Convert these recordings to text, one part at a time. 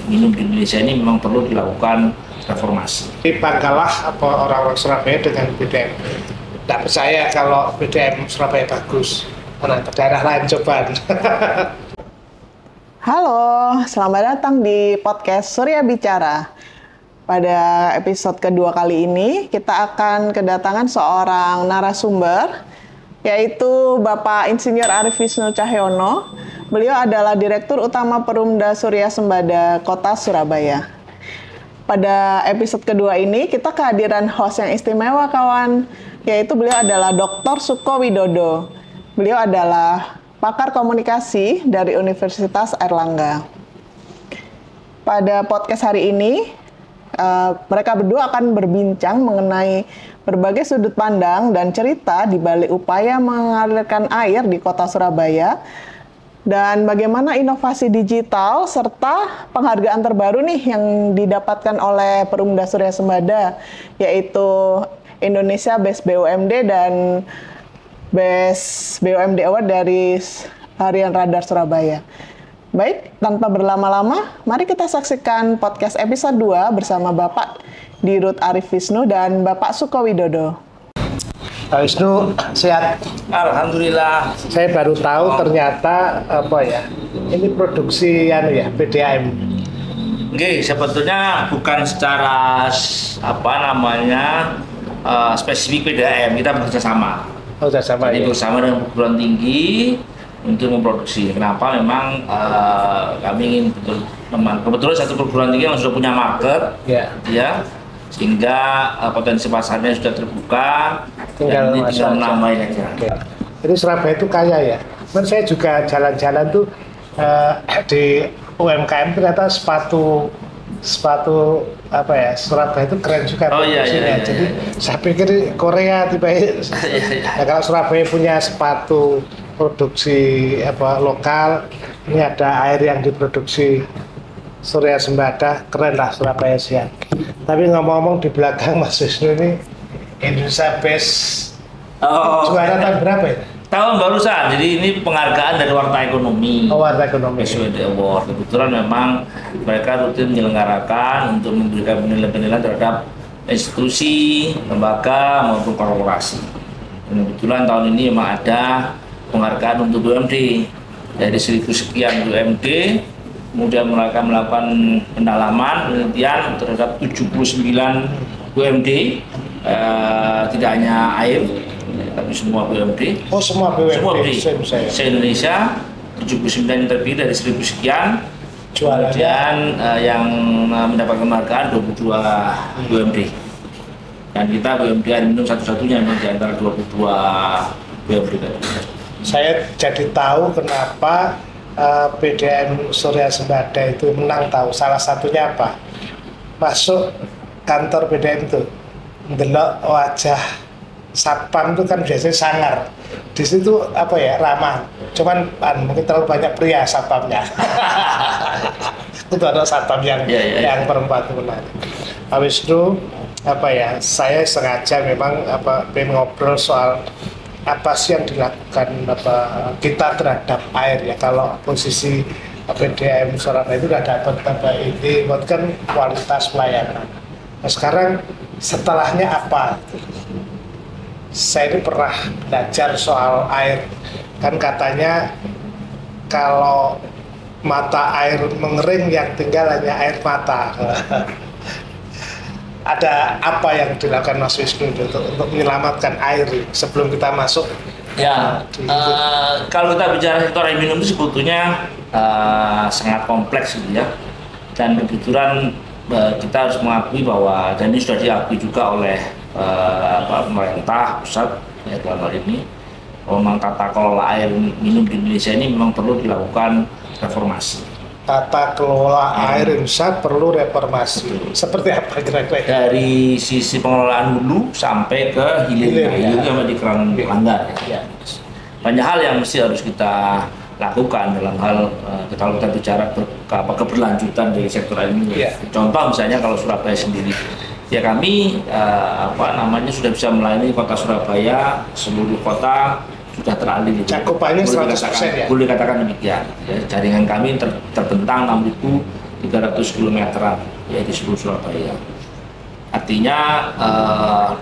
minum di Indonesia ini memang perlu dilakukan reformasi. Banggalah apa orang-orang Surabaya dengan BDM. Tidak percaya kalau BDM Surabaya bagus. Karena ke daerah lain cobaan. Halo, selamat datang di podcast Surya Bicara. Pada episode kedua kali ini, kita akan kedatangan seorang narasumber, yaitu Bapak Insinyur Arif Wisnu Cahyono. Beliau adalah Direktur Utama Perumda Surya Sembada Kota Surabaya. Pada episode kedua ini, kita kehadiran host yang istimewa, kawan, yaitu beliau adalah Dr. Suko Widodo. Beliau adalah pakar komunikasi dari Universitas Airlangga. Pada podcast hari ini, mereka berdua akan berbincang mengenai berbagai sudut pandang dan cerita di balik upaya mengalirkan air di Kota Surabaya, dan bagaimana inovasi digital serta penghargaan terbaru nih yang didapatkan oleh Perumda Surya Sembada, yaitu Indonesia Best BUMD dan Best BUMD Award dari Harian Radar Surabaya. Baik, tanpa berlama-lama, mari kita saksikan podcast episode 2 bersama Bapak Dirut Arif Wisnu dan Bapak Suko Widodo. Pak Wisnu, sehat? Alhamdulillah. Saya baru tahu ternyata ini produksi BDM. Oke, sebetulnya bukan secara spesifik PDAM, kita bekerja sama. Oh, sudah sama. Jadi ya? bersama dengan perguruan tinggi untuk memproduksi. Kenapa? Memang kami ingin kebetulan satu perguruan tinggi yang sudah punya market, ya, sehingga potensi pasarnya sudah terbuka. Tinggal menambahin aja. Oke. Jadi Surabaya itu kaya ya. Kan saya juga jalan-jalan tuh di UMKM ternyata sepatu Surabaya itu keren juga produksinya. Jadi saya pikir Korea tiba-tiba. Nah, kalau Surabaya punya sepatu produksi lokal, ini ada air yang diproduksi Surya Sembada, keren lah Surabaya siap. Tapi ngomong-ngomong di belakang Mas Wisnu ini Indonesia Best juara tahun berapa ya? Tahun barusan, jadi ini penghargaan dari Warta Ekonomi. Warta Ekonomi. BSWD Award. Kebetulan memang mereka rutin menyelenggarakan untuk memberikan penilaian-penilaian terhadap institusi, lembaga maupun korporasi. Dan kebetulan tahun ini memang ada penghargaan untuk BUMD dari 1.000 sekian BUMD. Kemudian mereka melakukan pendalaman, penelitian terhadap 79 BUMD, tidak hanya air, tapi semua BUMD. Oh, semua BUMD se-Indonesia, 79 yang terdiri dari 1.000 sekian. Kemudian yang mendapatkan penghargaan 22 BUMD. Dan kita BUMD air minum satu-satunya memang di antara 22 BUMD tadi. Saya jadi tahu kenapa BDM Surya Sembada itu menang, tahu salah satunya apa? Masuk kantor BDM itu ndelok wajah satpam itu kan biasanya sangar, di situ ramah, cuman mungkin terlalu banyak pria satpamnya. Itu ada satpam yang perempuan itu menarik. Pak Wisnu, saya sengaja memang pengen ngobrol soal apa sih yang dilakukan kita terhadap air ya. Kalau posisi PDAM Surabaya itu sudah dapat ini kan kualitas pelayanan. Nah, sekarang setelahnya apa? Saya ini pernah belajar soal air, kan katanya kalau mata air mengering yang tinggal hanya air mata. Ada apa yang dilakukan Mas Wisnu untuk menyelamatkan air sebelum kita masuk? Ya, kalau kita bicara sektor air minum itu sebetulnya sangat kompleks gitu ya. Dan kebetulan kita harus mengakui bahwa, dan ini sudah diakui juga oleh pemerintah pusat ya, dalam hal ini, memang tata kelola air minum di Indonesia ini memang perlu dilakukan reformasi. Tata kelola air Indonesia perlu reformasi. Seperti apa kira-kira? Dari sisi pengelolaan hulu sampai ke hilir sampai di keran pelanggan. Ya. Banyak hal yang mesti harus kita lakukan dalam hal kalau kita bicara keberlanjutan dari sektor air minum. Contoh misalnya kalau Surabaya sendiri, ya kami sudah bisa melayani kota Surabaya, seluruh kota sudah teralih. Cakupannya 100% ya? Boleh dikatakan demikian. Ya, jaringan kami terbentang 6.300 300 kilometeran ya di seluruh Surabaya. Artinya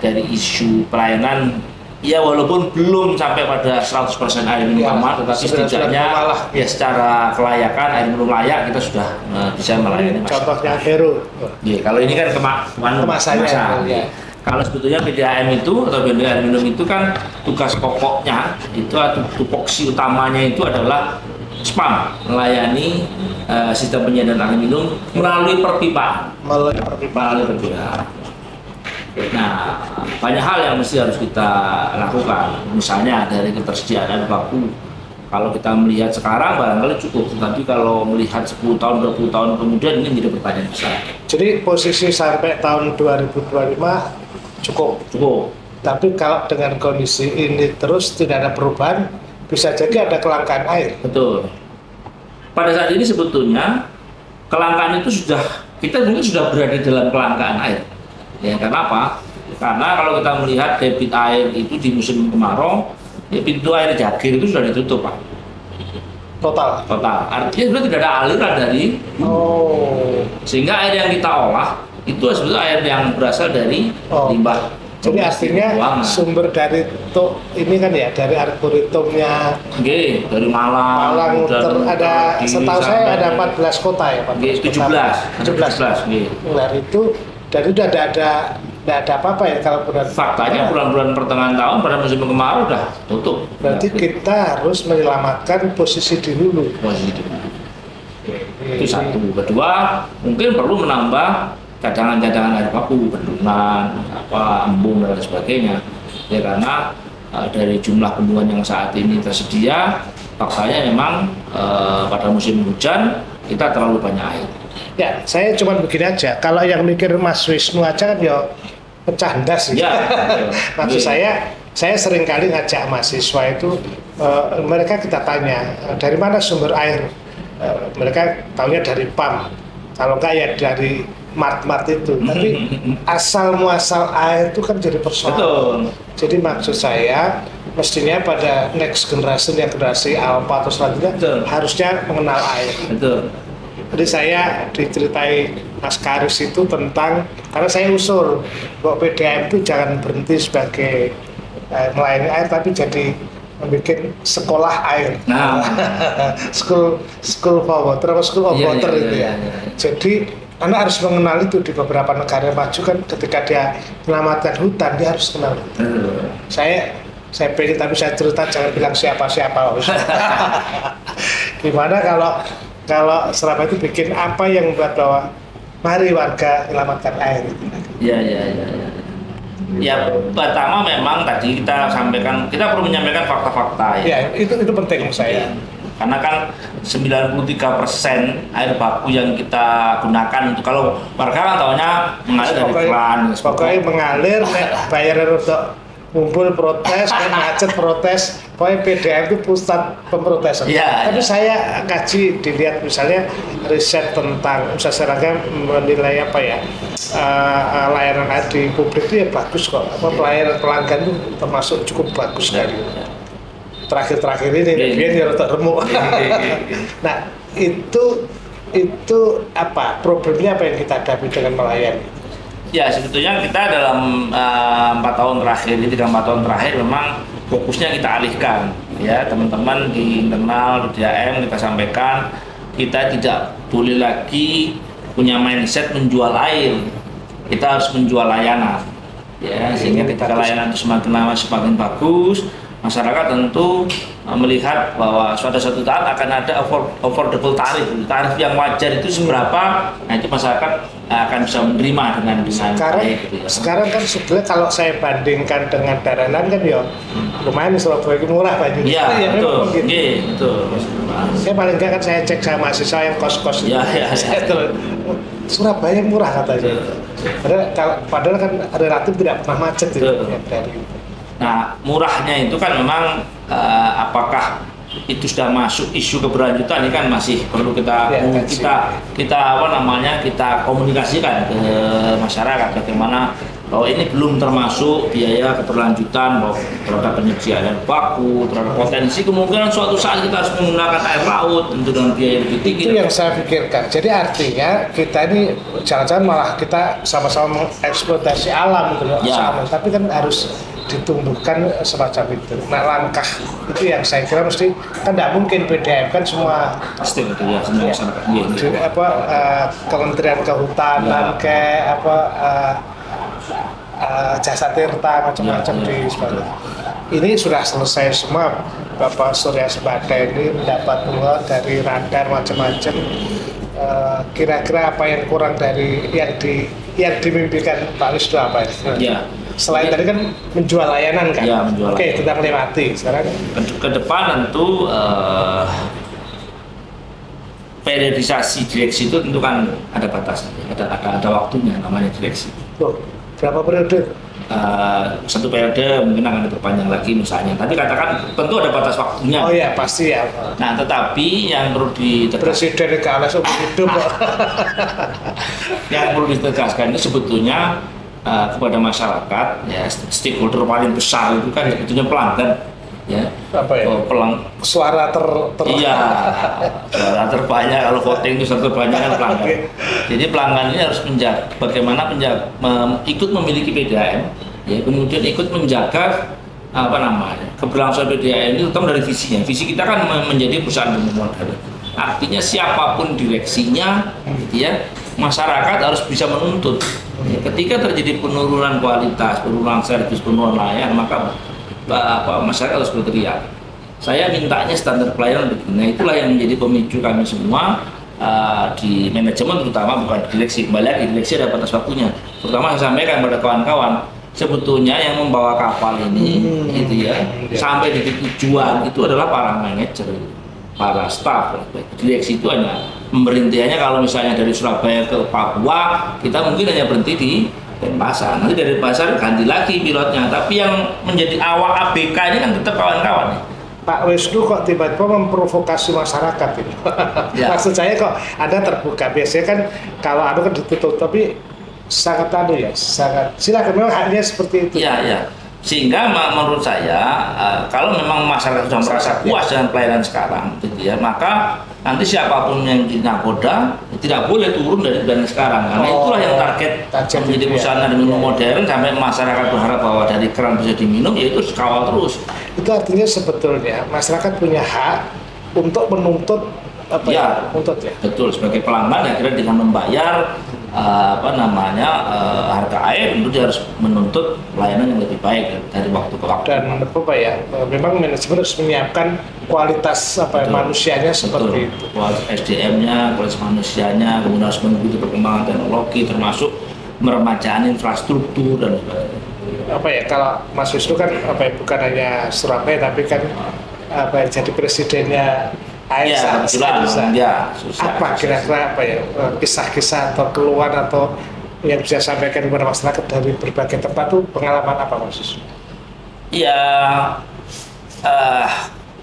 dari isu pelayanan ya walaupun belum sampai pada 100% air minum aman, tetapi setidaknya ya secara kelayakan air minum layak kita sudah bisa melayani masyarakat. Contohnya Hero. Ya, kalau ini kan kemasannya. Ya. Kalau sebetulnya PDAM itu atau bendera air minum itu kan tugas pokoknya itu atau tupoksi utamanya itu adalah SPAM, melayani sistem penyediaan air minum melalui perpipaan. Nah, banyak hal yang mesti harus kita lakukan. Misalnya dari ketersediaan air baku. Kalau kita melihat sekarang barangkali cukup, tetapi kalau melihat 10 tahun, 20 tahun kemudian ini menjadi pertanyaan besar. Jadi posisi sampai tahun 2025 cukup. Tapi kalau dengan kondisi ini terus tidak ada perubahan, bisa jadi ada kelangkaan air. Betul. Pada saat ini sebetulnya kelangkaan itu kita mungkin sudah berada dalam kelangkaan air. Ya, karena apa? Karena kalau kita melihat debit air itu di musim kemarau, ya pintu air Jagir itu sudah ditutup, Pak. Total. Artinya sudah tidak ada aliran dari sehingga air yang kita olah itu sebetulnya air yang berasal dari limbah. Jadi artinya sumber dari ini kan ya dari Arboretumnya dari Malang ada setahu saya ada 14 kota ya Pak. 17. Nah itu dan itu tidak ada apa-apa ya kalau benar. Faktanya bulan-bulan pertengahan tahun pada musim kemarau udah tutup. Berarti kita harus menyelamatkan posisi di hulu. Itu satu. Kedua, mungkin perlu menambah cadangan-cadangan air baku, bendungan, embung dan sebagainya. Ya karena dari jumlah bendungan yang saat ini tersedia, faktanya memang pada musim hujan kita terlalu banyak air. Ya, saya cuma begini aja. Kalau yang mikir Mas Wisnu aja kan ya pecah das. Ya. Maksud saya sering kali ngajak mahasiswa itu, mereka kita tanya dari mana sumber air. Mereka tahunya dari PAM. Kalau enggak ya dari mart itu. Tapi asal muasal air itu kan jadi persoalan. Jadi maksud saya mestinya pada next generasi Alpha atau selanjutnya harusnya mengenal air. Jadi saya diceritai Mas Karis itu tentang, karena saya usul bahwa PDAM itu jangan berhenti sebagai melayani air, tapi jadi membuat sekolah air. School of water itu ya. Jadi anak harus mengenal itu. Di beberapa negara maju kan ketika dia menyelamatkan hutan dia harus kenal. Saya pengen, tapi saya cerita jangan bilang siapa-siapa. Gimana kalau Surabaya itu bikin apa yang membuat bahwa mari warga menyelamatkan air. Ya pertama memang tadi kita perlu menyampaikan fakta-fakta ya. Itu penting saya. Karena kan 93% air baku yang kita gunakan itu kalau warga kan tahunya mengalir dari kran. Pokoknya mengalir, bayar untuk ngumpul protes, macet protes, pokoknya PDAM itu pusat pemprotesan. Tapi saya kaji dilihat misalnya riset tentang usaha serangga menilai layanan air di publik itu ya bagus kok. Pelayanan pelanggan itu termasuk cukup bagus sekali. Terakhir ini biar dia letak remuk. Nah itu apa problemnya, apa yang kita hadapi dengan melayani? Ya sebetulnya kita dalam 4 tahun terakhir ini 3-4 tahun terakhir memang fokusnya kita alihkan ya teman-teman di internal PDAM. Kita sampaikan kita tidak boleh lagi punya mindset menjual air, kita harus menjual layanan ya, sehingga ketika layanan itu semakin lama semakin bagus, masyarakat tentu melihat bahwa suatu saat akan ada affordable tarif yang wajar itu seberapa, nah itu masyarakat akan bisa menerima dengan baik. Sekarang kan sebetulnya kalau saya bandingkan dengan daerah lain kan ya lumayan Surabaya itu murah banyak. Iya betul. Saya paling enggak kan saya cek sama mahasiswa yang kos-kos Surabaya murah katanya. Padahal kan relatif tidak pernah macet itu. Nah, murahnya itu kan memang apakah itu sudah masuk isu keberlanjutan, ini kan masih perlu kita komunikasikan ke masyarakat bagaimana bahwa ini belum termasuk biaya keberlanjutan bahwa terhadap penyediaan air baku, terhadap potensi kemungkinan suatu saat kita harus menggunakan air laut tentu dengan biaya lebih tinggi. Itu yang saya pikirkan. Jadi artinya kita ini jangan-jangan malah kita sama-sama mengeksploitasi alam gitu loh, Ya. tapi kan harus ditumbuhkan semacam itu. Nah, langkah itu yang saya kira mesti kan tidak mungkin PDAM kan semua Pasti itu ya semua masyarakat. Iya, di, iya. Kementerian Kehutanan Ya. kayak Jasa Tirta macam-macam Ya. di sebelah. Ini sudah selesai semua. Bapak Surya Sembada ini mendapat uang dari radar macam-macam. Kira-kira apa yang kurang dari yang dimimpikan Pak Wisnu apa ini? Ya. Selain tadi kan menjual layanan kan? Ya, menjual Oke, layanan. kita melewati. Sekarang Ke depan tentu periodisasi direksi itu tentu kan ada batasnya, ada waktunya namanya direksi. tuh, berapa periode? Satu periode mungkin akan diperpanjang lagi misalnya. Tapi katakan tentu ada batas waktunya. Oh ya, pasti ya. Nah, tetapi yang perlu ditegaskan, Presiden negara seumur hidup kok. yang perlu ditegaskan ini sebetulnya kepada masyarakat, ya stakeholder paling besar itu kan sebetulnya pelanggan, ya. Apa ya? Suara Iya, suara terbanyak kalau voting itu suara terbanyak kan pelanggan. Jadi pelanggan ini harus menjaga bagaimana ikut memiliki PDAM, ya kemudian ikut menjaga keberlangsungan PDAM itu terutama dari visinya. Visi kita kan menjadi perusahaan umum modern. Artinya siapapun direksinya, ya masyarakat harus bisa menuntut. Ya, ketika terjadi penurunan kualitas, penurunan servis, penurunan layanan, maka masyarakat harus berteriak. Saya mintanya standar pelayanan begini. Nah, itulah yang menjadi pemicu kami semua di manajemen terutama, bukan direksi. Kembali lagi direksi ada batas waktunya. Terutama saya sampaikan pada kawan-kawan, sebetulnya yang membawa kapal ini gitu ya sampai di tujuan itu adalah para manajer, para staf. Direksi itu hanya pemberhentiannya kalau misalnya dari Surabaya ke Papua, kita mungkin hanya berhenti di Denpasar. Nanti dari Denpasar ganti lagi pilotnya. Tapi yang menjadi awak ABK ini kan tetap kawan-kawan. Pak Wisnu kok tiba-tiba memprovokasi masyarakat ini. Ya. Maksud saya kok Anda terbuka. Biasanya kan kalau Anda kan ditutup, tapi sangat sangat silakan, memang haknya seperti itu. Iya, iya. Sehingga menurut saya kalau memang masyarakat sudah merasa puas dengan pelayanan sekarang, gitu ya, maka nanti siapapun yang di nakoda tidak boleh turun dari pelayanan sekarang, karena itulah yang target menjadi perusahaan dan minum modern sampai masyarakat berharap bahwa dari keran bisa diminum, yaitu kawal terus. Itu artinya sebetulnya masyarakat punya hak untuk menuntut menuntut ya. Betul, sebagai pelanggan akhirnya dengan membayar harga air, tentu dia harus menuntut pelayanan yang lebih baik dari waktu ke waktu. Dan memang manajemen harus menyiapkan kualitas manusianya seperti itu. Kualitas SDM-nya, kualitas manusianya, kemudian harus mengikuti perkembangan teknologi, termasuk meremajaan infrastruktur dan sebagainya. Kalau Mas Wisnu kan bukan hanya Surabaya, tapi kan jadi presidennya ASA. Apa kira-kira kisah-kisah atau keluhan atau yang bisa sampaikan kepada masyarakat dari berbagai tempat tuh, pengalaman apa Mas Wisnu? Ya,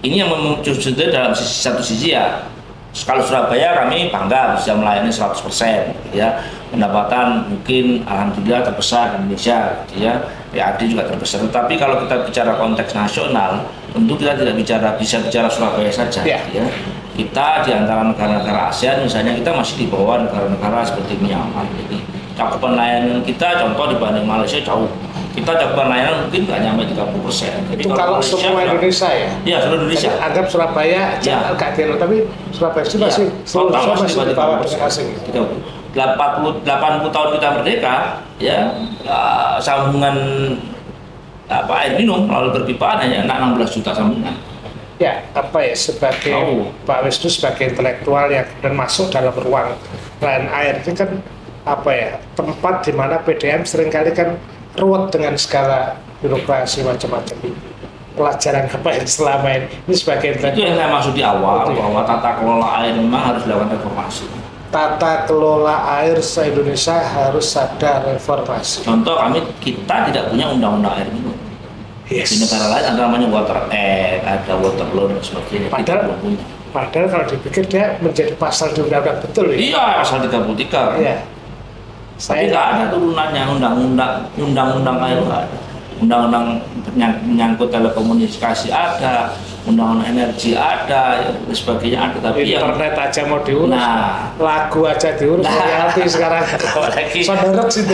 ini yang muncul dalam satu sisi ya. Kalau Surabaya kami bangga bisa melayani 100%, ya. Pendapatan mungkin alhamdulillah terbesar di Indonesia, ya. PAD juga terbesar. Tapi kalau kita bicara konteks nasional, tentu kita tidak bisa bicara Surabaya saja, ya. Kita di antara negara-negara ASEAN misalnya kita masih di bawah negara-negara seperti Myanmar. Jadi cakupan layanan kita contoh dibanding Malaysia jauh. Kita cakupan layanan mungkin nggak nyampe 30%. Itu kalau semua Indonesia ya? Iya, seluruh Indonesia. Anggap Surabaya agak kecil, tapi Surabaya itu masih masih di bawah dengan asing. 80 tahun kita merdeka, ya sambungan air minum melalui perpipaan hanya 16 juta sambungan. Ya, sebagai Pak Wisnu sebagai intelektual yang dan masuk dalam ruang layanan air itu kan tempat di mana PDAM seringkali kan ruwet dengan segala birokrasi macam-macam. Pelajaran apa yang selama ini sebagai intelektual. Itu yang saya maksud di awal bahwa tata kelola air memang harus dilakukan reformasi. Tata kelola air se-Indonesia harus ada reformasi. Contoh kita tidak punya undang-undang air minum. Di negara lain ada namanya Water Act, ada Water Law dan sebagainya. Padahal kalau dipikir dia menjadi pasal di undang-undang betul ya? Iya, pasal 33. Iya. Tapi nggak ada turunannya undang-undang air nggak ada. Undang-undang menyangkut telekomunikasi ada, undang-undang energi ada, dan sebagainya ada. Tapi internet aja mau diurus, nah, lagu aja diurus, royalti sekarang. Sodorok situ.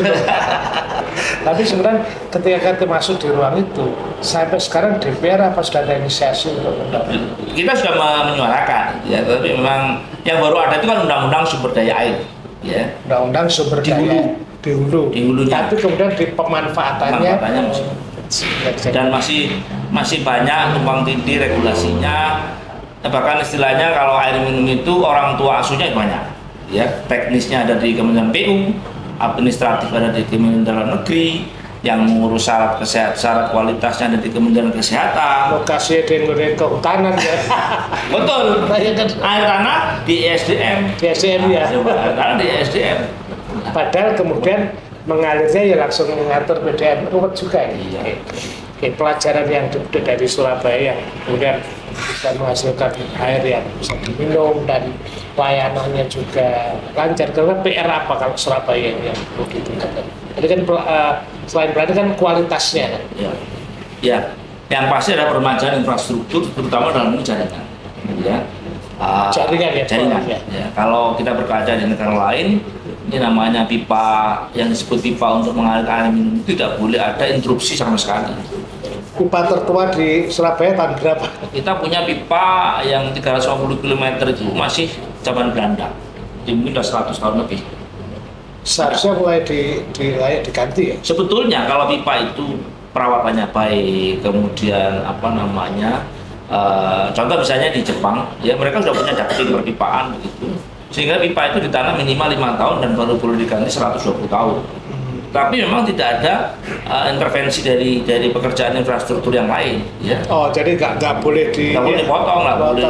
Tapi sebenarnya ketika kita masuk di ruang itu, sampai sekarang DPR apa sudah ada inisiasi untuk kita sudah menyuarakan, ya. Tapi memang yang baru ada itu kan undang-undang sumber daya air, ya. Undang-undang sumber daya di hulu. Tapi kemudian di pemanfaatannya dan masih banyak tumpang tindih regulasinya. Bahkan istilahnya kalau air minum itu orang tua asuhnya banyak, ya. Teknisnya ada di Kementerian PU, administratif ada di Kementerian Dalam Negeri, yang mengurus syarat kualitasnya ada di Kementerian Kesehatan. Lokasinya di kehutanan ya. Betul. Air tanah di SDM. Di SDM ya. Air tanah di SDM. Padahal kemudian mengalirnya ya langsung mengatur PDAM, ruwet juga ya. Iya. Oke, pelajaran yang dari Surabaya yang kemudian bisa menghasilkan air yang bisa diminum dan layanannya juga lancar. Karena PR apa kalau Surabaya yang begitu kan? Jadi kan selain berarti kan kualitasnya. Ya. Ya. Yang pasti ada permajaan infrastruktur, terutama dalam jaringan. Ya. Jaringan ya. Jaringan. Ya. Kalau kita berkaca di negara lain, ini namanya pipa, yang disebut pipa untuk mengalirkan air minum, tidak boleh ada interupsi sama sekali. Pipa tertua di Surabaya tahun berapa? Kita punya pipa yang 350 km itu masih zaman Belanda, mungkin sudah 100 tahun lebih. Seharusnya mulai diganti ya? Sebetulnya kalau pipa itu perawatannya baik, kemudian contoh misalnya di Jepang, ya mereka sudah punya ducting perpipaan begitu, sehingga pipa itu ditanam minimal 5 tahun dan baru boleh diganti 120 tahun. Tapi memang tidak ada intervensi dari pekerjaan infrastruktur yang lain, ya. Oh, jadi nggak boleh dipotong, nggak boleh.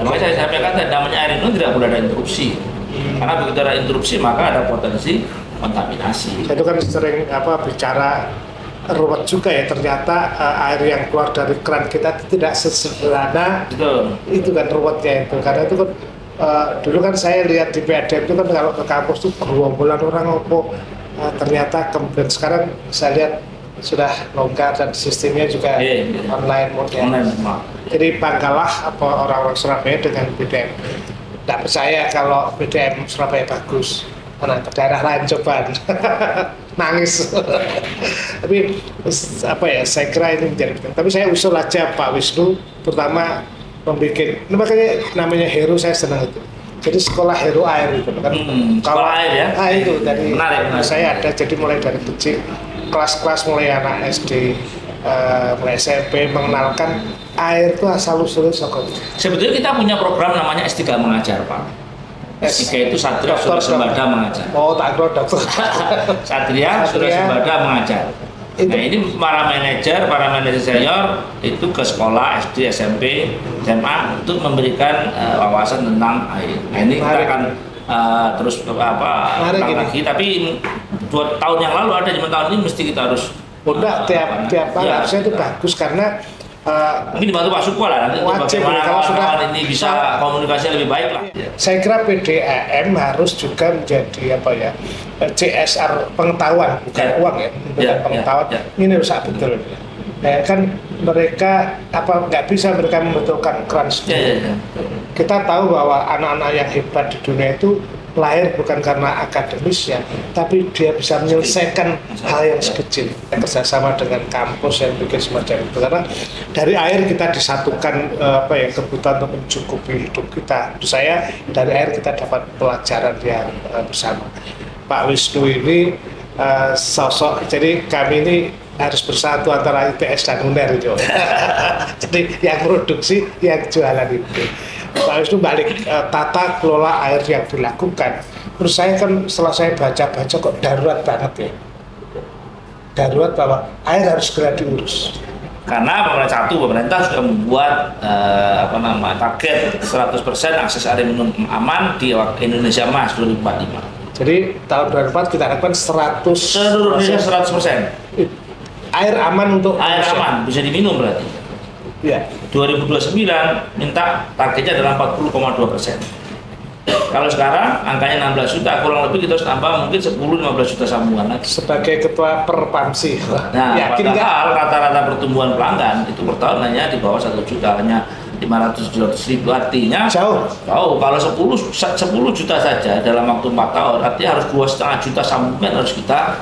Makanya saya sampaikan namanya air minum tidak boleh ada interupsi, karena begitu ada interupsi maka ada potensi kontaminasi. Saya itu kan sering bicara ruwet juga ya, ternyata air yang keluar dari keran kita tidak sesederhana itu kan ruwetnya itu, karena itu kan dulu kan saya lihat di PADM itu kan kalau ke kampus tuh gerombolan orang ternyata kemudian sekarang saya lihat sudah longgar dan sistemnya juga online modern. Jadi banggalah orang-orang Surabaya dengan PDAM. Tidak percaya kalau PDAM Surabaya bagus, karena daerah lain coba nangis. Tapi saya kira ini menjadi penting. Tapi saya usul aja Pak Wisnu, pertama makanya namanya Hero, saya senang itu. Jadi sekolah Hero Air itu kan. Kalau air ya. Itu dari menarik. Saya ada, jadi mulai dari kecil, kelas-kelas mulai anak SD, mulai SMP mengenalkan air itu asal usulnya sokong. Sebetulnya kita punya program namanya S3 Mengajar, Pak. S3 itu Satria Surya Sembada Mengajar. Oh, tak kira dokter. Satria Surya Sembada Mengajar. Nah, ini para manajer senior itu ke sekolah SD, SMP, SMA untuk memberikan wawasan tentang air. Nah, ini kita akan terus lagi. Tapi 2 tahun yang lalu ada, cuma tahun ini mesti kita harus. Tiap harusnya itu bagus karena mungkin dibantu Pak Sukwa lah nanti wajib, bagaimana kalau sudah ini bisa komunikasi lebih baik lah. Saya kira PDAM harus juga menjadi CSR pengetahuan, bukan uang ya, pengetahuan. Ini rusak betul. Kan mereka nggak bisa mereka membetulkan keran sendiri. Kita tahu bahwa anak-anak yang hebat di dunia itu lahir bukan karena akademisnya, tapi dia bisa menyelesaikan hal yang sekecil. Kerjasama dengan kampus yang bikin semacam itu, karena dari air kita disatukan kebutuhan untuk mencukupi hidup kita. Menurut saya dari air kita dapat pelajaran yang bersama. Pak Wisnu ini sosok, jadi kami ini harus bersatu antara ITS dan UNER itu. Jadi yang produksi, yang jualan itu. Pak Wisnu balik tata kelola air yang dilakukan. Menurut saya kan setelah saya baca-baca kok darurat banget ya. Darurat bahwa air harus segera diurus. Karena pemerintah sudah membuat target 100% akses air minum aman di Indonesia Emas 2045. Jadi tahun 2004 kita harapkan 100%. Seluruh Indonesia 100%. Air aman untuk air aman bisa diminum berarti. Ya. 2029 minta targetnya adalah 40,2%. Kalau sekarang angkanya 16 juta, kurang lebih kita harus tambah mungkin 10-15 juta sambungan lagi. Sebagai ketua Perpamsi, Nah, yakin nggak? padahal rata-rata pertumbuhan pelanggan itu per tahun hanya di bawah 1 juta, hanya 500-700 ribu. Artinya Jauh. kalau 10 juta saja dalam waktu 4 tahun, artinya harus 2,5 juta sambungan harus kita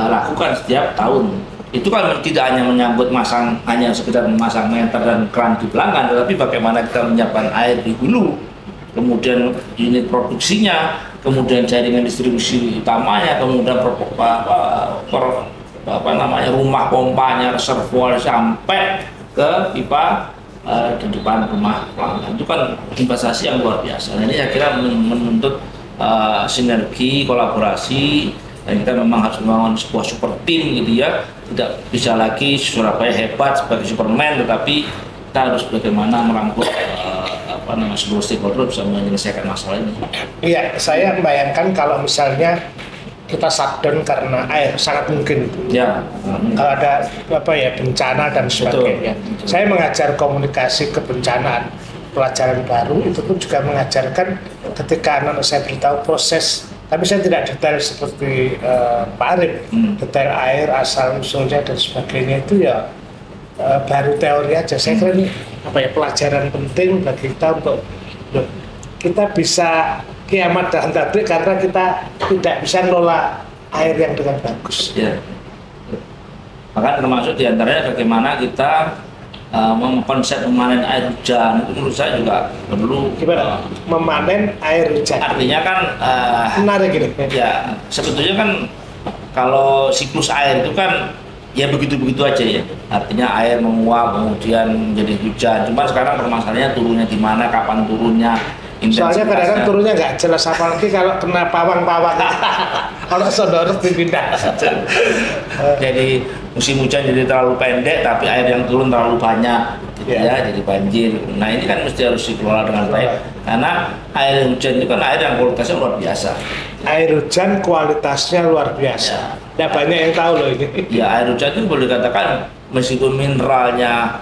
lakukan setiap tahun. Itu kan tidak hanya menyambut hanya sekedar memasang meter dan keran di pelanggan, tetapi bagaimana kita menyiapkan air di hulu, kemudian unit produksinya, kemudian jaringan distribusi utamanya, kemudian rumah pompanya, reservoir sampai ke pipa di depan rumah pelanggan. Itu kan investasi yang luar biasa. Nah, ini saya kira menuntut sinergi, kolaborasi, dan kita memang harus membangun sebuah super team gitu ya. Tidak bisa lagi Surabaya hebat sebagai Superman, tetapi kita harus bagaimana merangkul seluruh stakeholder bisa menyelesaikan masalah ini. Iya, saya membayangkan kalau misalnya kita shutdown karena air, sangat mungkin. Ya. Kalau ada bencana dan sebagainya. Betul. Saya mengajar komunikasi kebencanaan, pelajaran baru itu pun juga mengajarkan ketika anak saya beritahu proses, tapi saya tidak detail seperti Pak Arif, detail air, asal usulnya dan sebagainya itu ya baru teori aja. Saya kira ini pelajaran penting bagi kita untuk kita bisa kiamat dalam tablik karena kita tidak bisa ngelola air yang dengan bagus. Ya. Maka termasuk diantaranya bagaimana kita mengkonsep memanen air hujan, itu menurut saya juga perlu. Gimana? Memanen air hujan. Artinya kan menarik ini. ya sebetulnya kan kalau siklus air itu kan ya begitu-begitu aja ya. Artinya air menguap kemudian menjadi hujan. Cuma sekarang permasalahannya turunnya di mana, kapan turunnya. Soalnya kadang-kadang turunnya nggak jelas, apalagi kalau kena pawang-pawang. Kalau saudara dipindah. Jadi musim hujan jadi terlalu pendek, tapi air yang turun terlalu banyak, gitu ya, jadi banjir. Nah ini kan mesti harus dikelola dengan baik, karena air hujan itu kan air yang kualitasnya luar biasa. Air hujan kualitasnya luar biasa. Ya banyak yang tahu loh ini. Ya air hujan itu boleh dikatakan meskipun mineralnya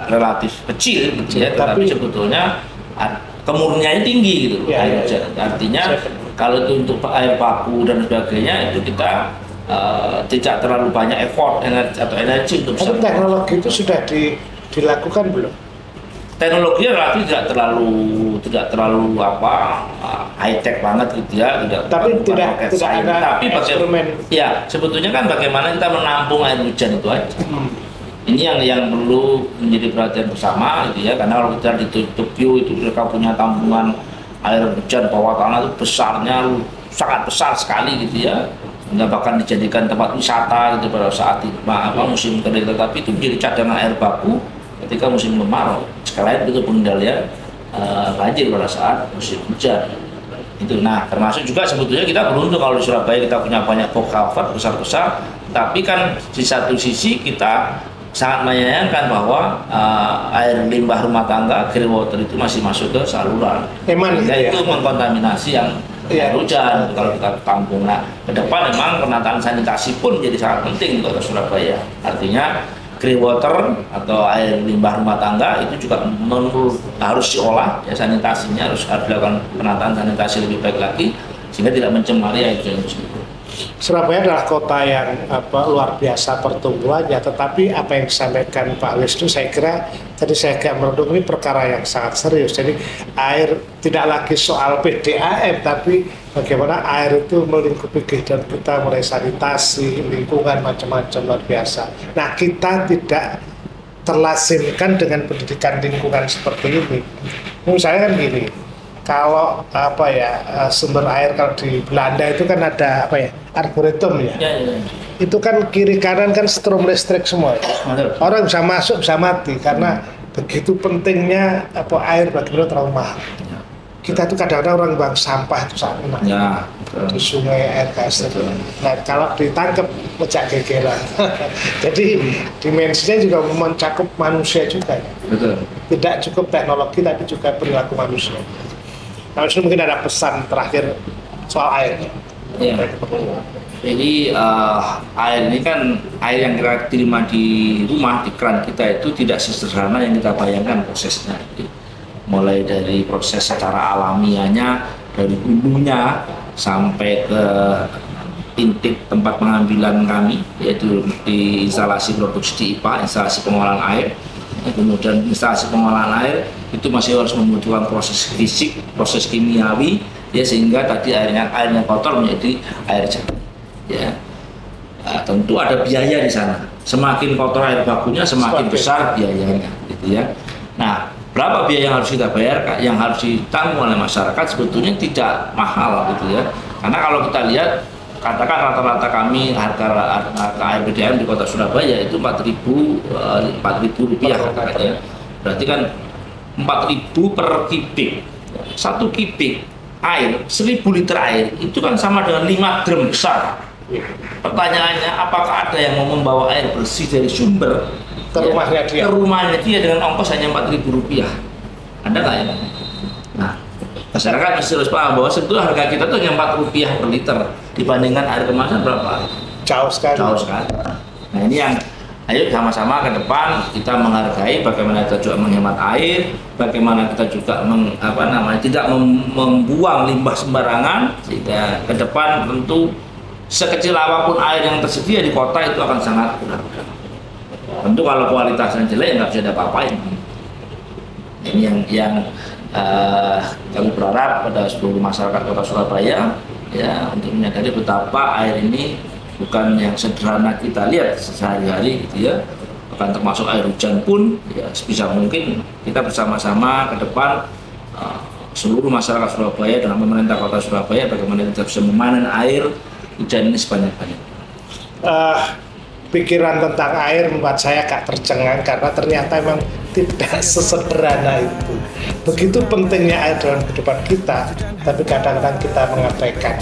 relatif kecil gitu ya, tetapi sebetulnya kemurniannya tinggi gitu air hujan. Artinya kalau itu untuk air baku dan sebagainya itu kita tidak terlalu banyak effort atau energi untuk. Tapi teknologi itu sudah dilakukan belum? Teknologinya relatif tidak terlalu high tech banget gitu ya, tapi tidak ada instrumen. Ya sebetulnya kan bagaimana kita menampung air hujan itu aja. Ini yang perlu menjadi perhatian bersama gitu ya, karena kalau kita di Tokyo itu mereka punya tampungan air hujan bawah tanah itu besarnya sangat besar sekali gitu ya, hingga bahkan dijadikan tempat wisata gitu pada saat musim kering, tetapi itu menjadi cadangan air baku ketika musim kemarau. Sekalian itu pengendalian banjir pada saat musim hujan itu. Nah termasuk juga sebetulnya kita beruntung kalau di Surabaya kita punya banyak box culvert besar-besar, tapi kan di satu sisi kita sangat menyayangkan bahwa air limbah rumah tangga grey water itu masih masuk ke saluran. Itu mengkontaminasi yang air hujan kalau kita tampung. Nah, ke depan memang penataan sanitasi pun jadi sangat penting di Kota Surabaya. Artinya grey water atau air limbah rumah tangga itu juga harus diolah ya, sanitasinya harus dilakukan penataan sanitasi lebih baik lagi sehingga tidak mencemari air hujan itu. Surabaya adalah kota yang luar biasa pertumbuhannya, tetapi apa yang disampaikan Pak Wisnu saya kira tadi saya agak merunduk, ini perkara yang sangat serius. Jadi air tidak lagi soal PDAM, tapi bagaimana air itu melingkupi kehidupan kita, mulai sanitasi, lingkungan, macam-macam luar biasa. Nah kita tidak terlazimkan dengan pendidikan lingkungan seperti ini. Misalnya kan gini, kalau sumber air kalau di Belanda itu kan ada arboretum ya. Itu kan kiri kanan kan strom listrik semua. Orang bisa masuk bisa mati karena begitu pentingnya air bagi mereka terlalu mahal. Kita tuh kadang-kadang orang buang sampah itu sangat enak di sungai air kasir. Nah kalau ditangkap pecah gegeran. Jadi dimensinya juga mencakup manusia juga. Betul. Tidak cukup teknologi tapi juga perilaku manusia. Nah, mungkin ada pesan terakhir soal air. Ya. Jadi air ini kan air yang kita terima di rumah di keran kita itu tidak sesederhana yang kita bayangkan prosesnya. mulai dari proses secara alamiahnya dari hulunya sampai ke intip tempat pengambilan kami, yaitu di instalasi produksi di IPA, instalasi pengolahan air. Kemudian instalasi pengolahan air itu masih harus membutuhkan proses fisik, proses kimiawi, ya, sehingga tadi airnya kotor menjadi air jernih. Ya, tentu ada biaya di sana. Semakin kotor air bakunya, semakin besar biayanya, gitu ya. Nah, berapa biaya yang harus kita bayar, yang harus ditanggung oleh masyarakat sebetulnya tidak mahal, gitu ya. Karena kalau kita lihat, katakan rata-rata kami harga air PDAM di kota Surabaya itu 4.000 rupiah katanya. Berarti kan 4.000 per kubik. 1 kubik air, 1.000 liter air itu kan sama dengan 5 drum besar. Pertanyaannya, apakah ada yang mau membawa air bersih dari sumber ke rumahnya dia dengan ongkos hanya 4.000 rupiah? Ada nggak ya? Nah, masyarakat mesti harus paham bahwa sebetulnya harga kita tuh hanya 4 rupiah per liter dibandingkan air kemasan berapa? Jauh sekali. Nah, ini yang ayo sama-sama ke depan kita menghargai bagaimana kita juga menghemat air, bagaimana kita juga tidak membuang limbah sembarangan, sehingga ke depan tentu sekecil apapun air yang tersedia di kota itu akan sangat berharga. Tentu kalau kualitasnya jelek nggak bisa apa-apain. Ini yang kami berharap pada seluruh masyarakat Kota Surabaya, ya, untuk menyadari betapa air ini bukan yang sederhana kita lihat sehari-hari, gitu ya. Bahkan termasuk air hujan pun, ya, sebisa mungkin kita bersama-sama ke depan seluruh masyarakat Surabaya dengan pemerintah Kota Surabaya bagaimana kita bisa memanen air hujan ini sebanyak-banyaknya. Pikiran tentang air membuat saya agak tercengang karena ternyata memang tidak sesederhana itu. Begitu pentingnya air dalam kehidupan kita, tapi kadang-kadang kita mengabaikan.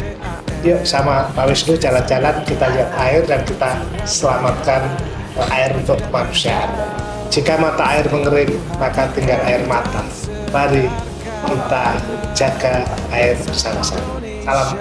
Yuk sama Pak Wisnu jalan-jalan, kita lihat air dan kita selamatkan air untuk kemanusiaan. Jika mata air mengering, maka tinggal air mata. Mari kita jaga air bersama-sama. Salam.